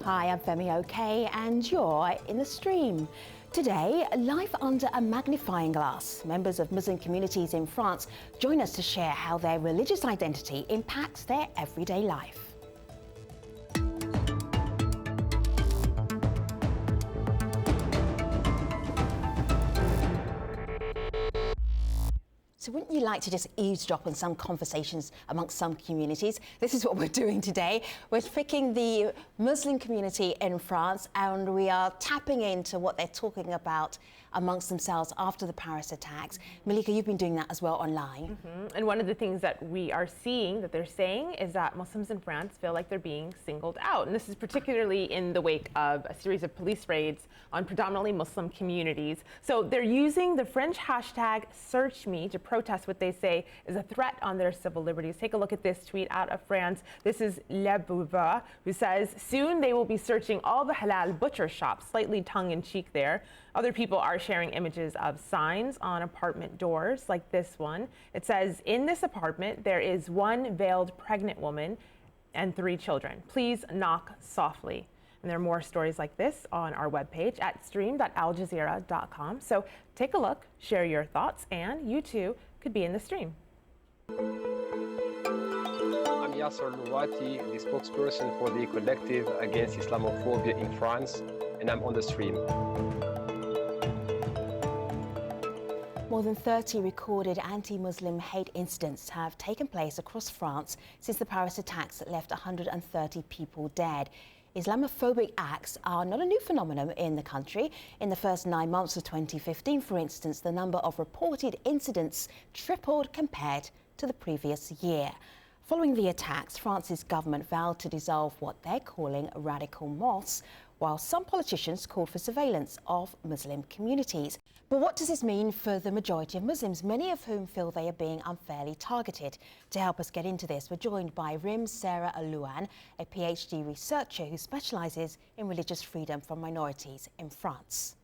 Hi, I'm Femi OK, and you're in the stream. Today, life under a magnifying glass. Members of Muslim communities in France join us to share how their religious identity impacts their everyday life. So wouldn't you like to just eavesdrop on some conversations amongst some communities? This is what we're doing today. We're picking the Muslim community in France and we are tapping into what they're talking about amongst themselves after the Paris attacks. Malika, you've been doing that as well online. And one of the things that we are seeing that they're saying is that Muslims in France feel like they're being singled out. And this is particularly in the wake of a series of police raids on predominantly Muslim communities. So they're using the French hashtag #SearchMe to protest what they say is a threat on their civil liberties. Take a look at this tweet out of France. This is Le Bourgeois, who says, soon they will be searching all the halal butcher shops, slightly tongue-in-cheek there. Other people are sharing images of signs on apartment doors like this one. It says, in this apartment, there is one veiled pregnant woman and 3 children. Please knock softly. And there are more stories like this on our webpage at stream.aljazeera.com. So take a look, share your thoughts, and you too could be in the stream. I'm Yasser Louati, the spokesperson for the Collective Against Islamophobia in France, and I'm on the stream. More than 30 recorded anti-Muslim hate incidents have taken place across France since the Paris attacks that left 130 people dead. Islamophobic acts are not a new phenomenon in the country. In the first 9 months of 2015, for instance, the number of reported incidents tripled compared to the previous year. Following the attacks, France's government vowed to dissolve what they're calling radical mosques, while some politicians called for surveillance of Muslim communities. But what does this mean for the majority of Muslims, many of whom feel they are being unfairly targeted? To help us get into this, we're joined by Rim Sarah Alouan, a PhD researcher who specialises in religious freedom for minorities in France.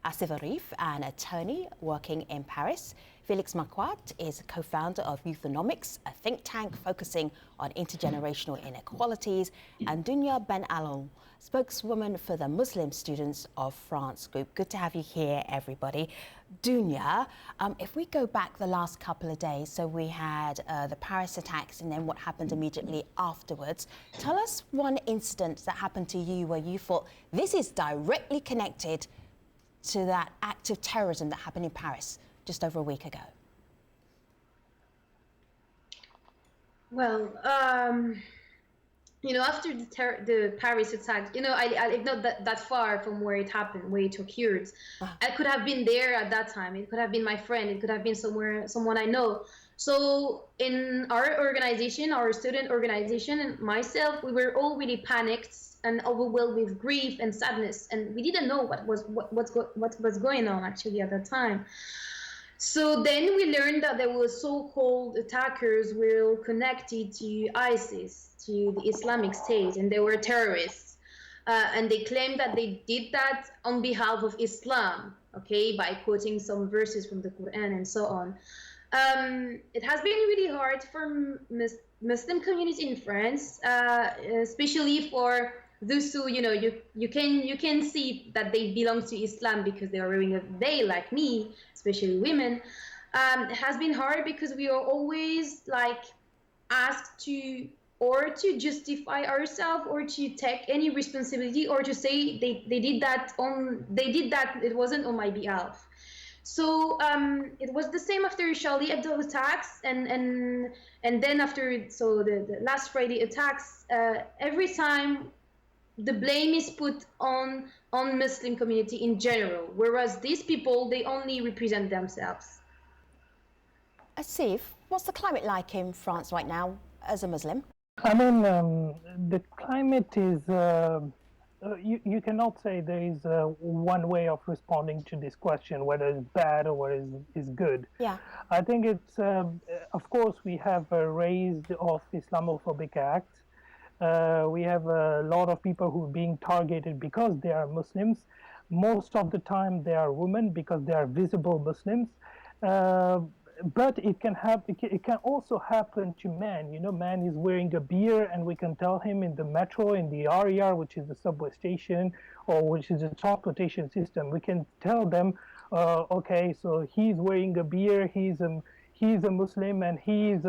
Asif Arif, an attorney working in Paris. Felix Marquardt is co-founder of Youthonomics, a think tank focusing on intergenerational inequalities, and Dunya Ben Alon, spokeswoman for the Muslim Students of France group. Good to have you here, everybody. Dunya, if we go back the last couple of days, so we had the Paris attacks and then what happened immediately afterwards. Tell us one incident that happened to you where you thought this is directly connected to that act of terrorism that happened in Paris just over a week ago. Well, after the Paris attack, I live not that far from where it happened, where it occurred. I could have been there at that time. It could have been my friend. It could have been someone I know. So in our organization, our student organization, and myself, we were all really panicked and overwhelmed with grief and sadness, and we didn't know what was going on actually at that time. So then we learned that there were so-called attackers were connected to ISIS, to the Islamic State, and they were terrorists. And they claimed that they did that on behalf of Islam, okay, by quoting some verses from the Quran and so on. It has been really hard for Muslim community in France, especially for those who, you can see that they belong to Islam because they are wearing a veil like me, especially women. It has been hard because we are always asked to justify ourselves or to take any responsibility or to say they did that, it wasn't on my behalf. So it was the same after Charlie Hebdo attacks and then after the last Friday attacks. Every time the blame is put on Muslim community in general, whereas these people, they only represent themselves. Asif, what's the climate like in France right now as a Muslim? I mean, the climate is, you cannot say there is one way of responding to this question, whether it's bad or whether it's good. Yeah. I think it's, of course, we have a raise of Islamophobic acts. We have a lot of people who are being targeted because they are Muslims. Most of the time they are women because they are visible Muslims. but it can happen. It can also happen to man. You know, man is wearing a beer, and we can tell him in the metro, in the RER, which is the subway station, or which is the transportation system. We can tell them, okay, so he's wearing a beer. He's a Muslim, and he's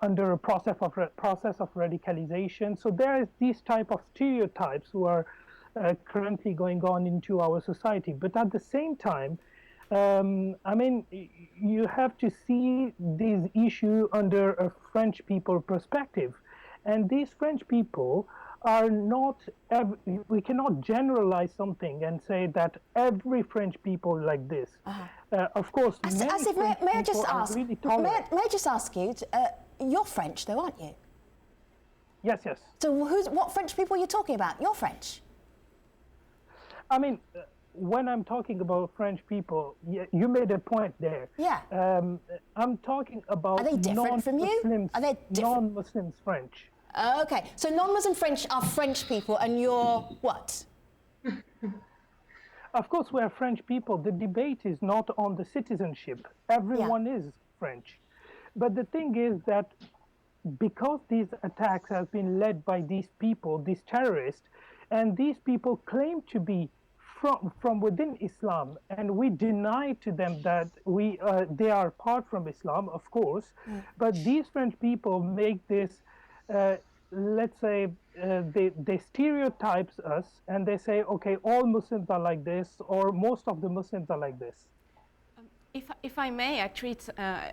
under a process of radicalization. So there is these type of stereotypes who are currently going on into our society. But at the same time, I mean, you have to see this issue under a French people perspective. And these French people are not, we cannot generalize something and say that every French people like this. Of course, may I just ask, may I just ask you, you're French though, aren't you? Yes, yes. So what French people are you talking about? You're French. I mean, when I'm talking about French people, you made a point there. Yeah. I'm talking about are they different from you? Are they different? Non-Muslims French. Okay, so non-Muslim French are French people, and you're what? Of course, we are French people. The debate is not on the citizenship. Everyone is French. But the thing is that because these attacks have been led by these people, these terrorists, and these people claim to be from within Islam, and we deny to them that they are apart from Islam, of course, but these French people make this, let's say, they stereotypes us, and they say, okay, all Muslims are like this, or most of the Muslims are like this. If I may, actually,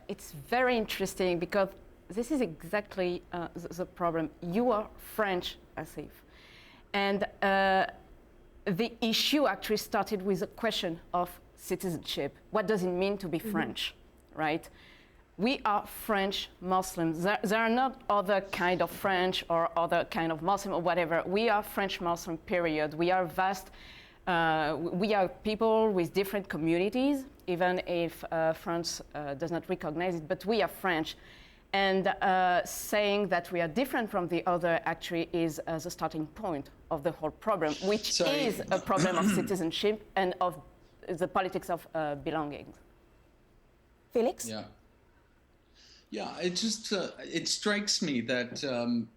it's very interesting because this is exactly the problem. You are French, Asif, and the issue actually started with a question of citizenship. What does it mean to be French, right? We are French Muslims. There are not other kind of French or other kind of Muslim or whatever. We are French Muslim, period. We are vast, we are people with different communities, even if France does not recognize it, but we are French. And saying that we are different from the other actually is the starting point of the whole problem, which is a problem of citizenship and of the politics of belonging. Felix? Yeah, it just it strikes me that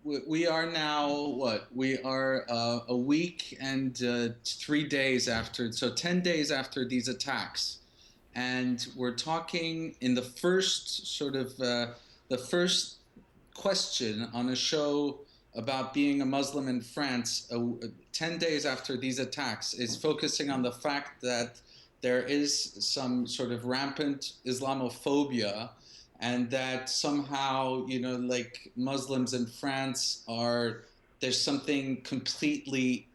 we are now we are a week and 3 days after, so 10 days after these attacks, and we're talking in the first sort of the first question on a show about being a Muslim in France 10 days after these attacks is focusing on the fact that there is some sort of rampant Islamophobia, and that somehow, you know, like Muslims in France there's something completely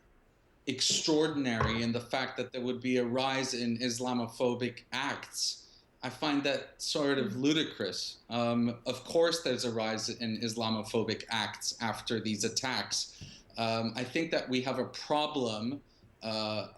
extraordinary in the fact that there would be a rise in Islamophobic acts. I find that sort of ludicrous. Of course there's a rise in Islamophobic acts after these attacks. I think that we have a problem,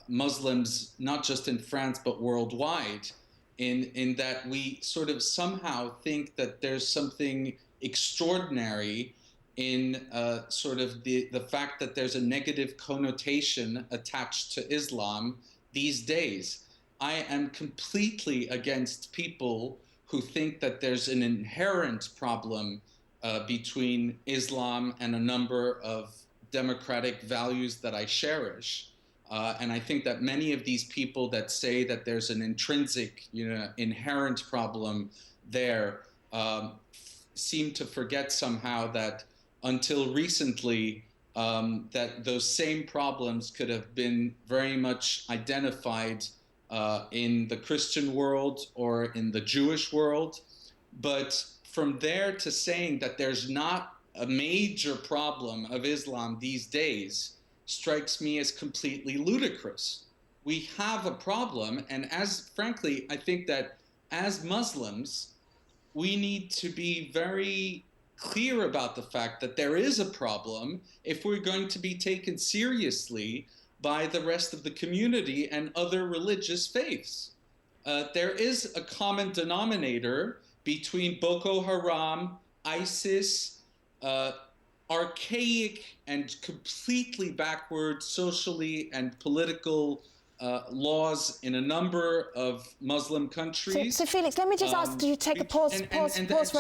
Muslims, not just in France, but worldwide, in that we sort of somehow think that there's something extraordinary in sort of the fact that there's a negative connotation attached to Islam these days. I am completely against people who think that there's an inherent problem between Islam and a number of democratic values that I cherish. And I think that many of these people that say that there's an intrinsic, you know, inherent problem there seem to forget somehow that until recently, that those same problems could have been very much identified in the Christian world or in the Jewish world. But from there to saying that there's not a major problem of Islam these days strikes me as completely ludicrous. We have a problem, and frankly, I think that as Muslims, we need to be very clear about the fact that there is a problem if we're going to be taken seriously by the rest of the community and other religious faiths. There is a common denominator between Boko Haram, ISIS, archaic and completely backward socially and political laws in a number of Muslim countries. So Felix, let me just ask you to take a pause for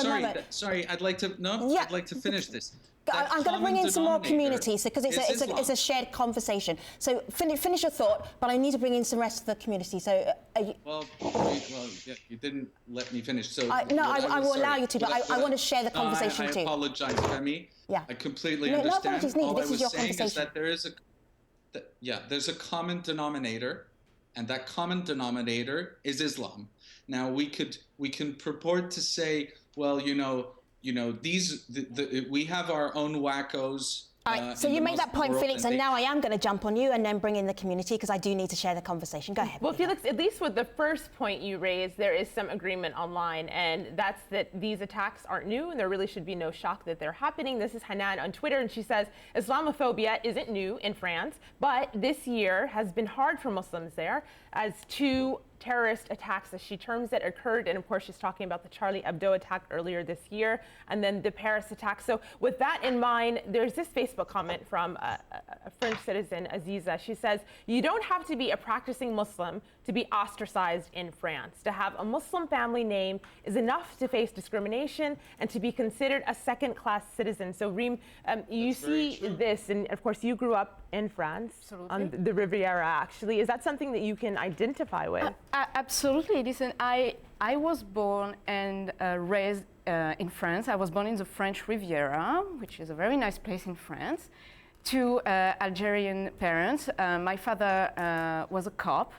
a moment. Sorry, I'd like to I'd like to finish this. I'm going to bring in some more communities because it's a shared conversation. So finish your thought, but I need to bring in some rest of the community. So you didn't let me finish. So I will allow you to, but I want to share the conversation too. I apologize, Femi. Yeah. I completely understand. No apologies needed. This is your conversation. Is that there's a common denominator, and that common denominator is Islam. Now we can purport to say, well, we have our own wackos. All right, so you make that point, Felix, and now I am going to jump on you and then bring in the community because I do need to share the conversation. Go ahead. Well, Felix, at least with the first point you raised, there is some agreement online, and that's that these attacks aren't new, and there really should be no shock that they're happening. This is Hanan on Twitter, and she says, Islamophobia isn't new in France, but this year has been hard for Muslims there as two terrorist attacks, as she terms it, occurred. And of course, she's talking about the Charlie Hebdo attack earlier this year and then the Paris attack. So with that in mind, there's this Facebook comment from a French citizen, Aziza. She says, you don't have to be a practicing Muslim to be ostracized in France. To have a Muslim family name is enough to face discrimination and to be considered a second-class citizen. So Reem, you see this, and of course you grew up in France, on the Riviera actually. Is that something that you can identify with? Absolutely. Listen, I was born and raised in France. I was born in the French Riviera, which is a very nice place in France, to Algerian parents. My father was a cop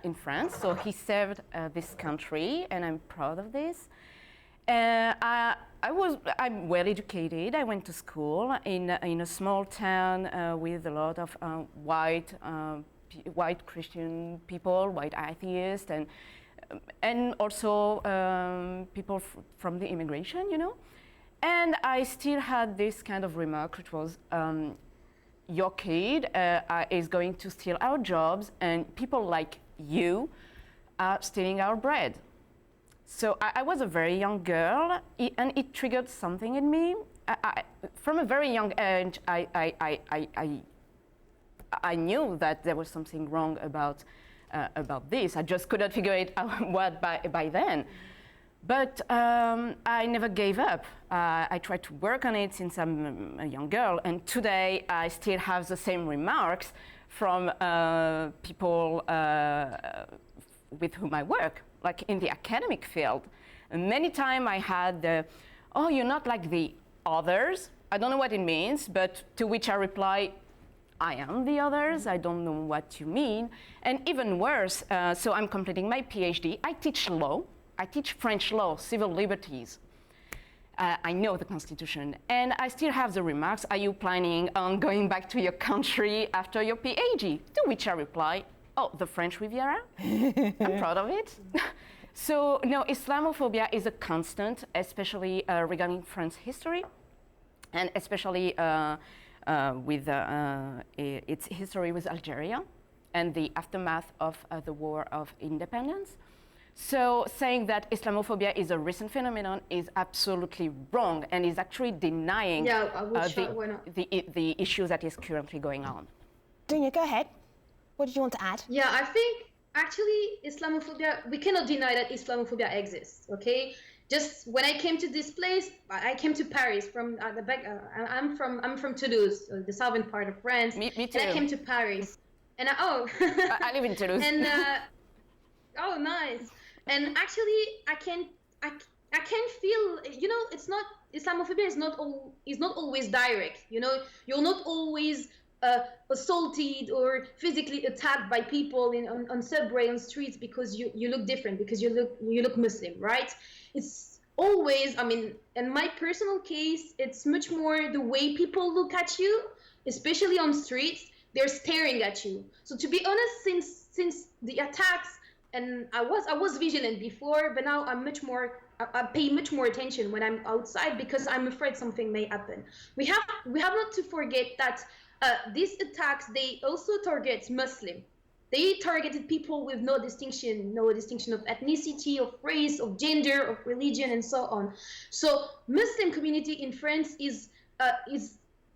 in France, so he served this country, and I'm proud of this. I'm well educated. I went to school in a small town with a lot of white Christian people, white atheists, and also people from the immigration, And I still had this kind of remark, which was, your kid is going to steal our jobs, and people like you are stealing our bread. So I was a very young girl, and it triggered something in me. From a very young age, I knew that there was something wrong about this. I just couldn't figure it out by then. But I never gave up. I tried to work on it since I'm a young girl, and today I still have the same remarks from people with whom I work, like in the academic field. And many times I had oh, you're not like the others. I don't know what it means, but to which I reply, I am the others. I don't know what you mean. And even worse, so I'm completing my PhD. I teach law. I teach French law, civil liberties. I know the Constitution. And I still have the remarks, are you planning on going back to your country after your PhD? To which I reply, oh, the French Riviera? I'm proud of it. So, no, Islamophobia is a constant, especially regarding France's history, and especially with its history with Algeria and the aftermath of the War of Independence. So saying that Islamophobia is a recent phenomenon is absolutely wrong and is actually denying the issue that is currently going on. Dunya, go ahead. What did you want to add? Yeah, I think actually Islamophobia, we cannot deny that Islamophobia exists, okay? Just when I came to this place, I came to Paris from the back. I'm from Toulouse, the southern part of France. Me too. And I came to Paris, and I live in Toulouse. And oh, nice. And actually, I can feel. It's not Islamophobia is not always direct. You're not always assaulted or physically attacked by people on subway, on streets because you look different, because you look Muslim, right? It's always, in my personal case, it's much more the way people look at you, especially on streets. They're staring at you. So to be honest, since the attacks, and I was vigilant before, but now I pay much more attention when I'm outside because I'm afraid something may happen. We have not to forget that these attacks, they also target Muslim. They targeted people with no distinction of ethnicity, of race, of gender, of religion, and so on. So Muslim community in France is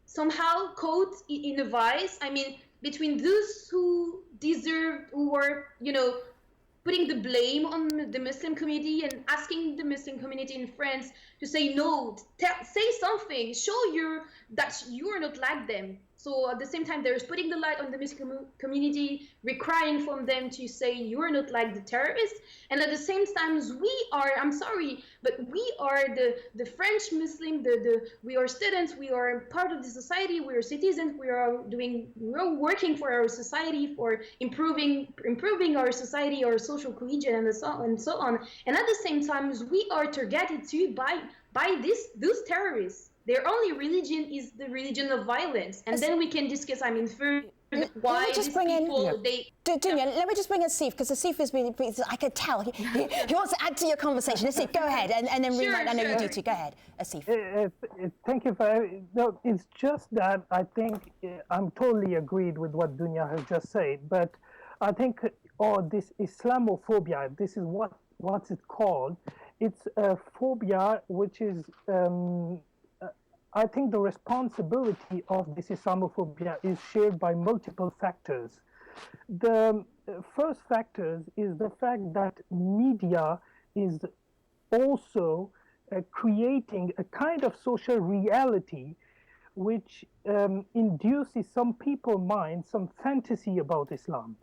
somehow caught in a vice. between those who deserve, who are, putting the blame on the Muslim community and asking the Muslim community in France to say no, say something, show that you are not like them. So at the same time, there's putting the light on the Muslim community, requiring from them to say you are not like the terrorists. And at the same time, we are, I'm sorry, but we are the French Muslim, we are students, we are part of the society, we are citizens, we are working for our society, for improving our society, our social cohesion, and so on and so on. And at the same time, we are targeted too by those terrorists. Their only religion is the religion of violence, and then we can discuss. I mean, further why these people Dunya, let me just bring in Asif, because Asif has been, I could tell, he wants to add to your conversation. Asif, go ahead, and then Reem, I know you do too. Go ahead, Asif. Thank you for no, it's just that I think I'm totally agreed with what Dunya has just said, but I think this Islamophobia, this is what's it called. It's a phobia which is I think the responsibility of this Islamophobia is shared by multiple factors. The first factor is the fact that media is also creating a kind of social reality which induces some people's mind some fantasy about Islam.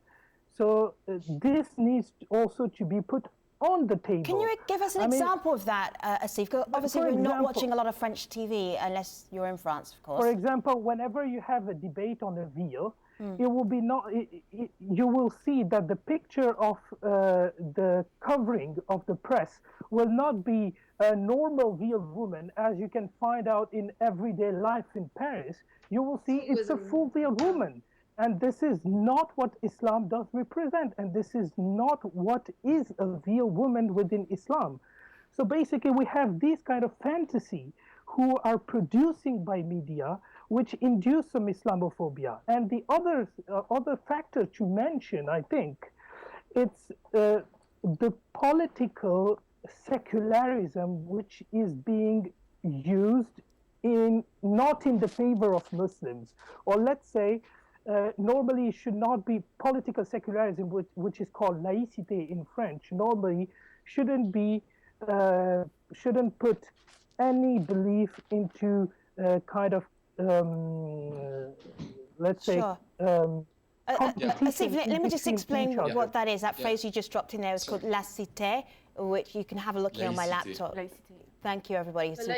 So this needs also to be put on the table. Can you give us an example of that, Asif? Because obviously we're not watching a lot of French TV unless you're in France, of course. For example, whenever you have a debate on a veil, it will be you will see that the picture of the covering of the press will not be a normal veiled woman, as you can find out in everyday life in Paris. You will see it's a full veiled woman. And this is not what Islam does represent, and this is not what is a veiled woman within Islam. So basically, we have these kind of fantasy who are producing by media, which induce some Islamophobia. And the other factor to mention, I think, it's the political secularism which is being used not in the favor of Muslims, or let's say. Normally, it should not be political secularism, which is called laïcité in French. Normally, shouldn't put any belief into kind of let's say. Sure. Asif, let me just explain what that is. That phrase you just dropped in there is called la cité, which you can have a look here on my laptop. Thank you, everybody, for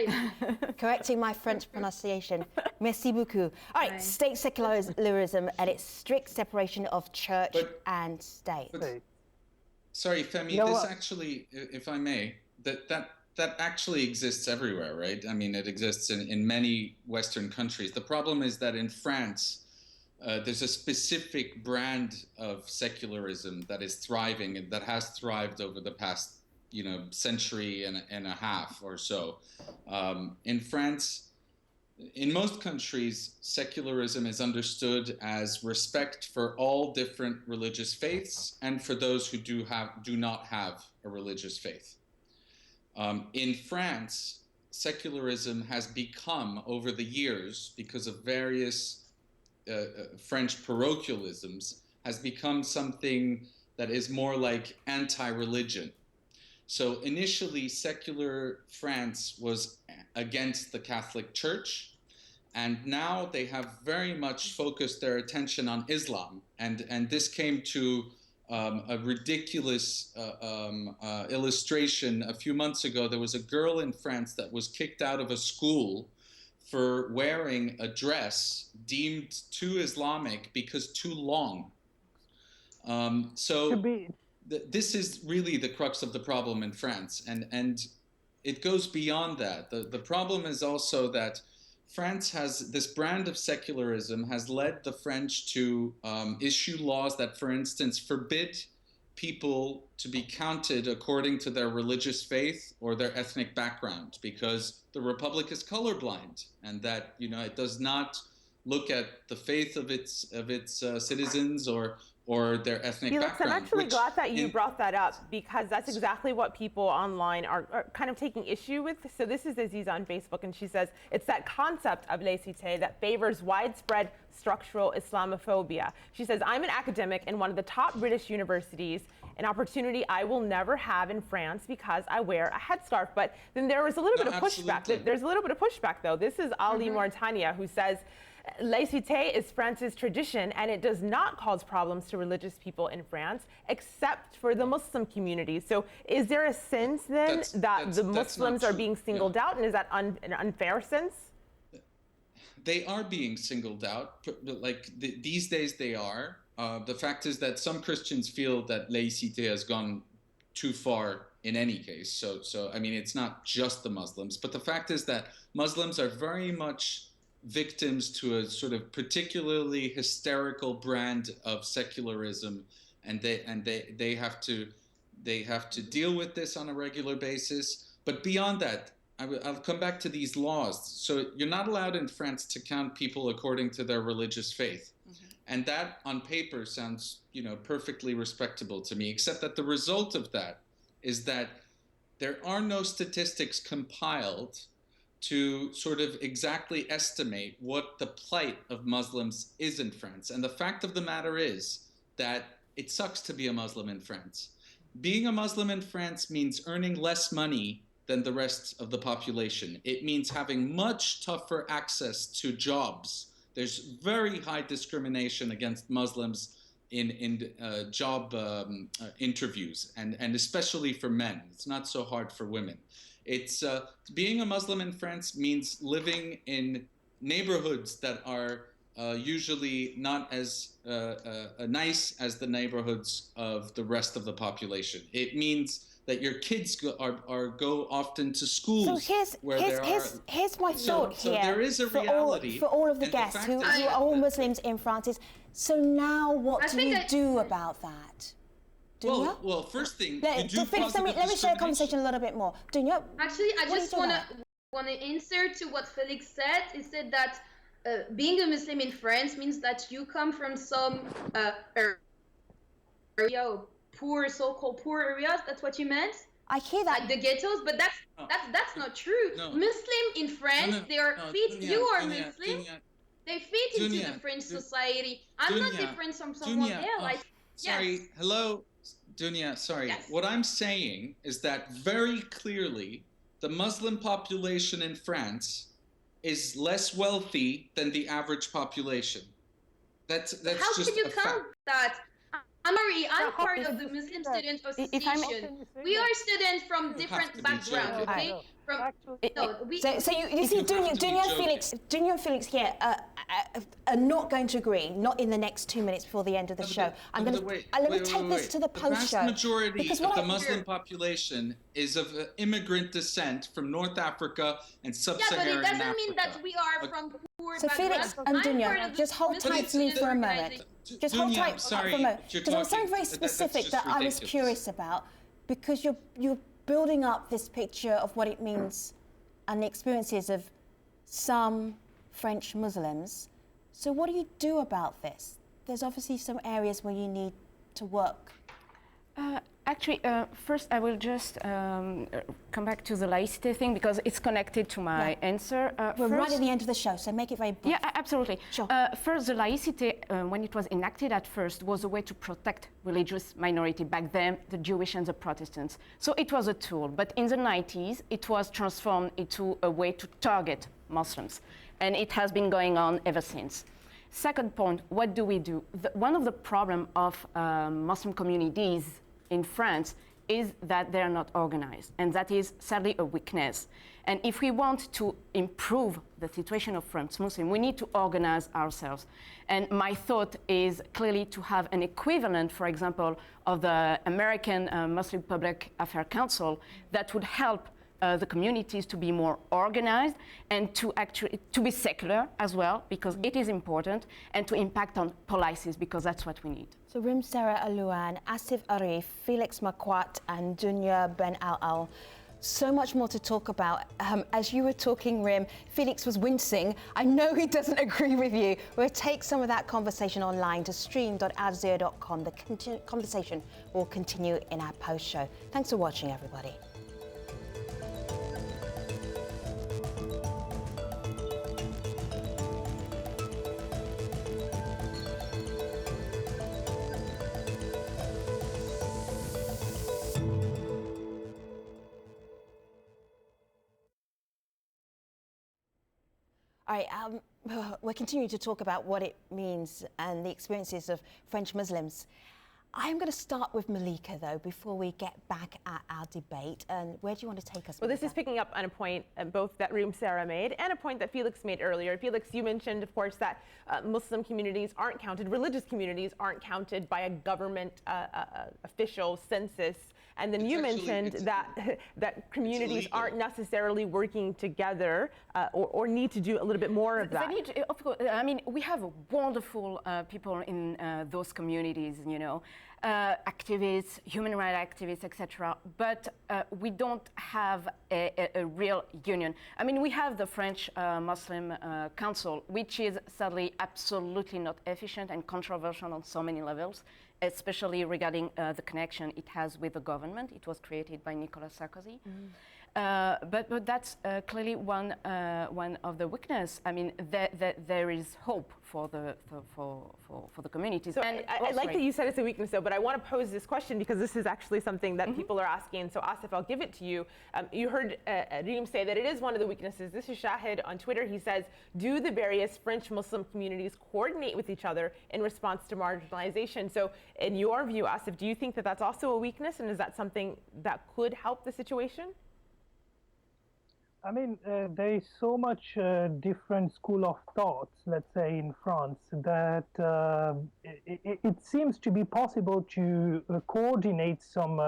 correcting my French pronunciation. Merci beaucoup. All right, state secularism and its strict separation of church and state. Sorry, Femi, this actually, if I may, that actually exists everywhere, right? I mean, it exists in many Western countries. The problem is that in France, there's a specific brand of secularism that is thriving and that has thrived over the past century and a half or so. In France, in most countries, secularism is understood as respect for all different religious faiths and for those who do not have a religious faith. In France, secularism has become, over the years, because of various French parochialisms, has become something that is more like anti-religion. So initially, secular France was against the Catholic Church, and now they have very much focused their attention on Islam. And this came to a ridiculous illustration. A few months ago, there was a girl in France that was kicked out of a school for wearing a dress deemed too Islamic because too long. This is really the crux of the problem in France, and it goes beyond that. The problem is also that France has this brand of secularism has led the French to issue laws that, for instance, forbid people to be counted according to their religious faith or their ethnic background, because the Republic is colorblind, and that it does not look at the faith of its citizens or or their ethnic Felix, background. I'm actually glad that you brought that up, because that's exactly what people online are kind of taking issue with. So this is Aziza on Facebook, and she says, it's that concept of laïcité that favors widespread structural Islamophobia. She says, I'm an academic in one of the top British universities, an opportunity I will never have in France because I wear a headscarf. But then there was a little bit of pushback. There's a little bit of pushback, though. This is Ali Mauritania, who says, laïcité is France's tradition, and it does not cause problems to religious people in France, except for the Muslim community. So is there a sense then that the Muslims are being singled out, and is that an unfair sense? They are being singled out, like these days they are. The fact is that some Christians feel that laïcité has gone too far in any case. So I mean, it's not just the Muslims, but the fact is that Muslims are very much victims to a sort of particularly hysterical brand of secularism, and they have to deal with this on a regular basis. But beyond that, I'll come back to these laws. So you're not allowed in France to count people according to their religious faith. And that on paper sounds, perfectly respectable to me, except that the result of that is that there are no statistics compiled to sort of exactly estimate what the plight of Muslims is in France. And the fact of the matter is that it sucks to be a Muslim in France. Being a Muslim in France means earning less money than the rest of the population. It means having much tougher access to jobs. There's very high discrimination against Muslims in job interviews, and especially for men. It's not so hard for women. It's being a Muslim in France means living in neighborhoods that are usually not as nice as the neighborhoods of the rest of the population. It means that your kids go often to schools here's my thought here. So there is a reality for all of the guests who are all Muslims in France. So now what do you do about that? Well, first thing, let me share a conversation a little bit more. Dunya, actually, I just want to answer to what Felix said. He said that being a Muslim in France means that you come from some so-called poor areas. That's what you meant? I hear that. Like the ghettos, but that's not true. No. Muslim in France, they are fit. You are Muslim. They fit into the French society. I'm not different from someone else. Sorry, hello, Dunya, sorry. Yes. What I'm saying is that very clearly the Muslim population in France is less wealthy than the average population. That's How just could you a count fact. that? I'm part of the Muslim Student Association. We are students from different backgrounds, okay? So you see, Dunya and Felix here are not going to agree, not in the next 2 minutes before the end of the show. Let me take this to the post show. The vast majority of the Muslim population is of immigrant descent from North Africa and sub-Saharan Africa. Yeah, but it doesn't mean that we are from poor backgrounds. So Felix and Dunya, just hold tight to me for a moment. Just hold tight for a moment. Because there was something very specific that I was curious about, because you're building up this picture of what it means and the experiences of some French Muslims. So what do you do about this? There's obviously some areas where you need to work. Actually, first I will just come back to the laïcité thing, because it's connected to my answer. We're right at the end of the show, so make it very brief. Yeah, absolutely. Sure. First, the laïcité, when it was enacted at first, was a way to protect religious minority. Back then, the Jewish and the Protestants. So it was a tool. But in the 90s, it was transformed into a way to target Muslims. And it has been going on ever since. Second point, what do we do? One of the problems of Muslim communities in France is that they are not organized, and that is sadly a weakness. And if we want to improve the situation of French Muslims, we need to organize ourselves. And my thought is clearly to have an equivalent, for example, of the American Muslim Public Affairs Council that would help the communities to be more organized and to be secular as well, because it is important, and to impact on policies, because that's what we need. So Rim Sarah Alouan, Asif Arif, Felix Makwat and Dunya Ben Al, So much more to talk about. As you were talking, Rim, Felix was wincing. I know he doesn't agree with you. We'll take some of that conversation online to stream.aljazeera.com. The conversation will continue in our post-show. Thanks for watching, everybody. All right, we're continuing to talk about what it means and the experiences of French Muslims. I'm going to start with Malika, though, before we get back at our debate. And where do you want to take us? Well, this is picking up on a point both that Reem Sarah made and a point that Felix made earlier. Felix, you mentioned, of course, that Muslim communities aren't counted, religious communities aren't counted by a government official census. And then you mentioned that communities aren't necessarily working together or need to do a little bit more of that. They need to, of course, I mean, we have wonderful people in those communities, you know, activists, human rights activists, etc. But we don't have a real union. I mean, we have the French Muslim Council, which is sadly absolutely not efficient and controversial on so many levels, especially regarding the connection it has with the government. It was created by Nicolas Sarkozy. But that's clearly one of the weakness. I mean, there is hope for the communities. So I like that you said it's a weakness, though, but I want to pose this question because this is actually something that people are asking. So Asif, I'll give it to you. You heard Reem say that it is one of the weaknesses. This is Shahid on Twitter. He says, do the various French Muslim communities coordinate with each other in response to marginalization? So in your view, Asif, do you think that that's also a weakness, and is that something that could help the situation? I mean, there is so much different school of thoughts, let's say, in France, that it seems to be possible to coordinate some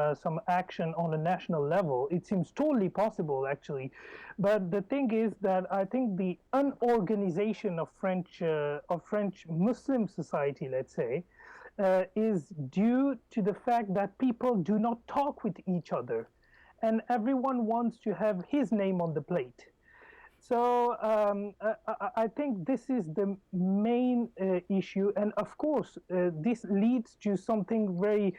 action on a national level. It seems totally possible, actually. But the thing is that I think the unorganization of French Muslim society, let's say, is due to the fact that people do not talk with each other. And everyone wants to have his name on the plate. So I think this is the main issue. And of course, this leads to something very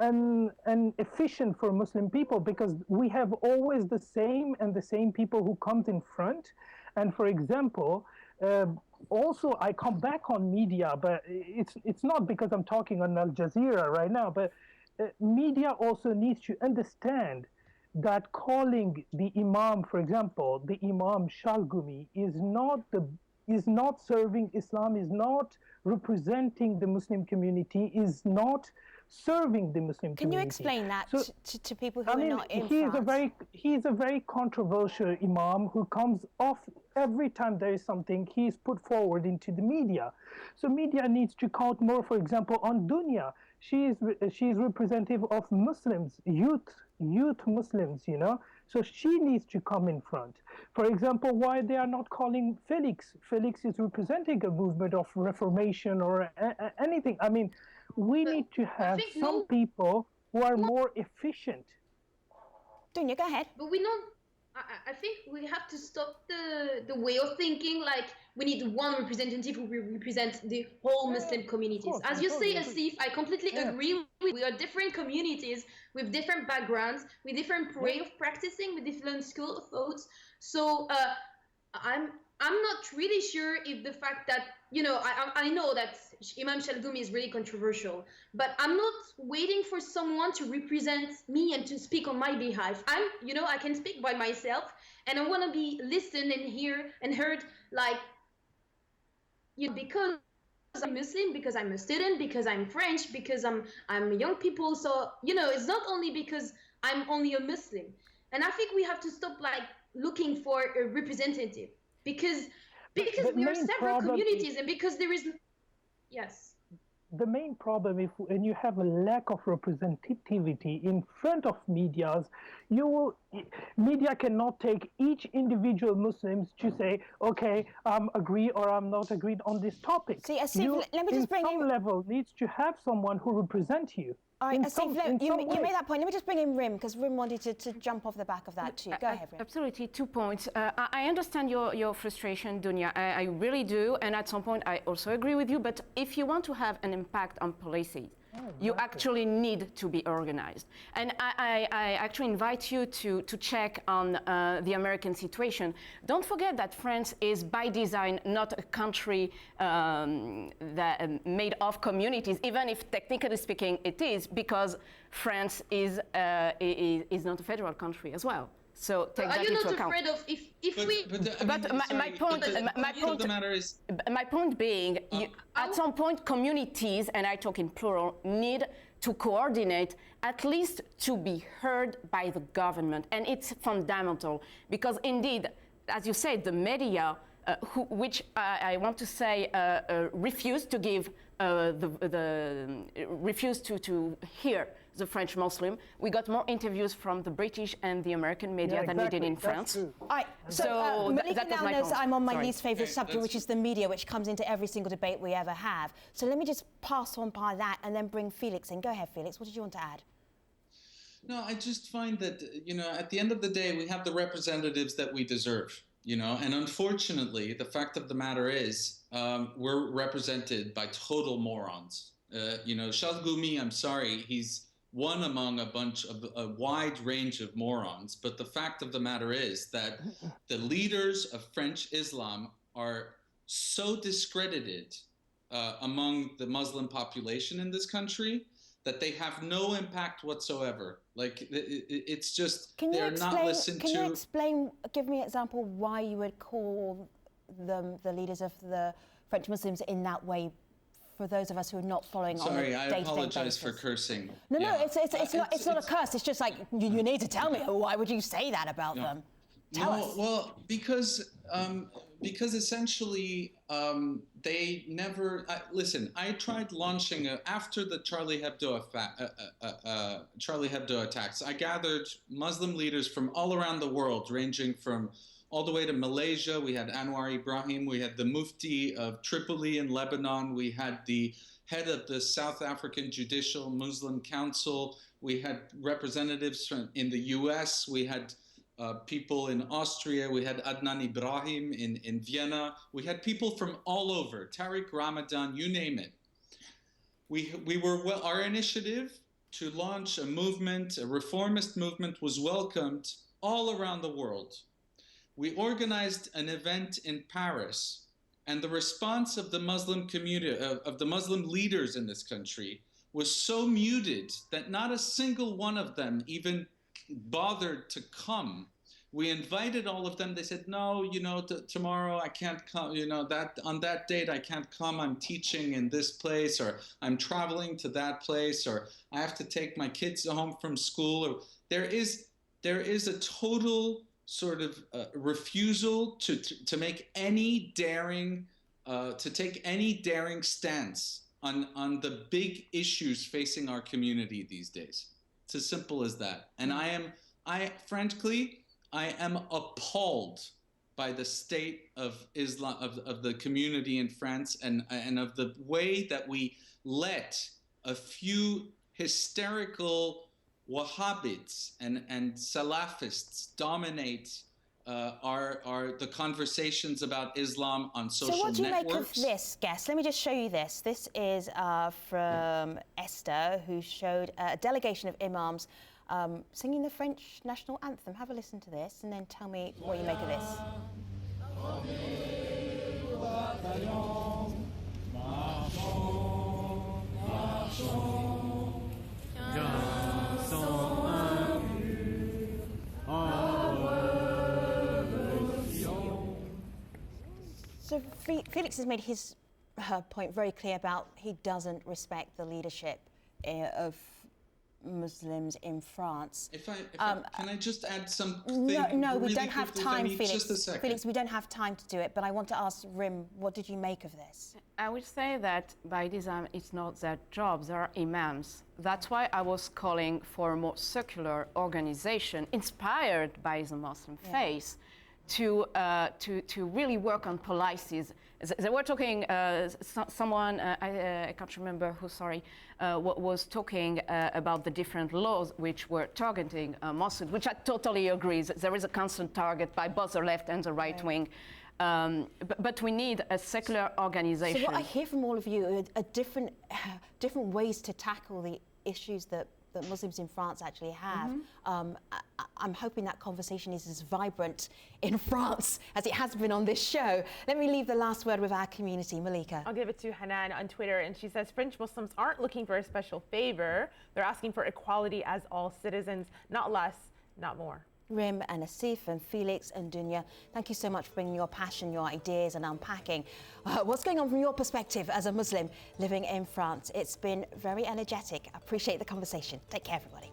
inefficient for Muslim people, because we have always the same people who comes in front. And for example, also I come back on media, but it's not because I'm talking on Al Jazeera right now, but media also needs to understand that calling the Imam, for example, the Imam Shalgumi, is not serving Islam, is not representing the Muslim community, is not serving the Muslim community. Can you explain that to people who are not in France? He's a very controversial Imam who comes off every time there is something he's put forward into the media. So media needs to count more, for example, on Dunya. She is representative of Muslims, youth Muslims, you know. So she needs to come in front. For example, why they are not calling Felix? Felix is representing a movement of reformation or anything. I mean, we need to have some people who are more efficient. Dunya, go ahead. But we don't. I think we have to stop the way of thinking like we need one representative who represents the whole Muslim communities. As you say, Asif, I completely agree. We are different communities with different backgrounds, with different way of practicing, with different school of thoughts. So I'm not really sure if the fact that, you know, I know that Imam Shalgumi is really controversial, but I'm not waiting for someone to represent me and to speak on my behalf. I can speak by myself, and I want to be listened and heard, like, because I'm Muslim, because I'm a student, because I'm French, because I'm young people. So, it's not only because I'm only a Muslim. And I think we have to stop, like, looking for a representative. Because there are several communities, and because there is, yes. The main problem, when you have a lack of representativity in front of medias, media cannot take each individual Muslims to say, okay, I'm agree or I'm not agreed on this topic. See, Asif, let me just bring in some level needs to have someone who represents you. All right, Asif, you made that point. Let me just bring in Rim, because Rim wanted to jump off the back of that too. Go ahead, Rim. Absolutely, 2 points. I understand your frustration, Dunya. I really do, and at some point I also agree with you, but if you want to have an impact on policies, you actually need to be organized. And I actually invite you to check on the American situation. Don't forget that France is by design not a country that made of communities, even if technically speaking it is, because France is not a federal country as well. So take that into account. Are you not afraid of my point being, at some point, communities, and I talk in plural, need to coordinate, at least to be heard by the government, and it's fundamental because indeed, as you said, the media, which I want to say refuse to give refuse to hear the French Muslim. We got more interviews from the British and the American media than we did in France. All right, so Malika now knows I'm on my least favourite subject, which is the media, which comes into every single debate we ever have. So let me just pass on by that and then bring Felix in. Go ahead, Felix. What did you want to add? No, I just find that, at the end of the day, we have the representatives that we deserve. And unfortunately, the fact of the matter is, we're represented by total morons. Charles Goumi, I'm sorry, he's one among a wide range of morons. But the fact of the matter is that the leaders of French Islam are so discredited among the Muslim population in this country that they have no impact whatsoever. Like, it's just, they're not listened to. Can you explain, give me an example why you would call them the leaders of the French Muslims in that way, for those of us who are not following on a day-to-day basis? Sorry, I apologize for cursing. No, it's not a curse. It's just like, you need to tell me, why would you say that about them? Tell us. Well, because essentially they never listen. I tried launching after the Charlie Hebdo attacks. I gathered Muslim leaders from all around the world, ranging from all the way to Malaysia. We had Anwar Ibrahim. We had the Mufti of Tripoli in Lebanon. We had the head of the South African Judicial Muslim Council. We had representatives in the U.S. We had people in Austria. We had Adnan Ibrahim in Vienna. We had people from all over, Tariq Ramadan, you name it. Our initiative to launch a movement, a reformist movement, was welcomed all around the world. We organized an event in Paris, and the response of the Muslim community, of the Muslim leaders in this country, was so muted that not a single one of them even bothered to come. We invited all of them. They said, no, tomorrow I can't come, on that date I can't come. I'm teaching in this place, or I'm traveling to that place, or I have to take my kids home from school. Or there is a total sort of refusal to make any daring, to take any daring stance on the big issues facing our community these days. It's as simple as that. And frankly, I am appalled by the state of Islam, of the community in France, and of the way that we let a few hysterical Wahhabites and Salafists dominate the conversations about Islam on social networks. So what do you make of this, guest? Let me just show you this. This is from Esther, who showed a delegation of imams singing the French national anthem. Have a listen to this and then tell me what you make of this. So Felix has made his point very clear about he doesn't respect the leadership of Muslims in France. Can I just add something? No, we really don't have quickly? time, I mean, Felix. Just a second. Felix, we don't have time to do it, but I want to ask Rim, what did you make of this? I would say that by design, it's not their job. They are imams. That's why I was calling for a more secular organization inspired by the Muslim faith to really work on policies. They were talking, someone, I can't remember who, sorry, was talking about the different laws which were targeting mosques, which I totally agree. There is a constant target by both the left and the right wing. But we need a secular organization. So what I hear from all of you are different ways to tackle the issues that Muslims in France actually have. I'm hoping that conversation is as vibrant in France as it has been on this show. Let me leave the last word with our community. Malika. I'll give it to Hanan on Twitter, and she says French Muslims aren't looking for a special favor. They're asking for equality as all citizens, not less, not more. Rim and Asif and Felix and Dunya, thank you so much for bringing your passion, your ideas and unpacking what's going on from your perspective as a Muslim living in France. It's been very energetic. I appreciate the conversation. Take care, everybody.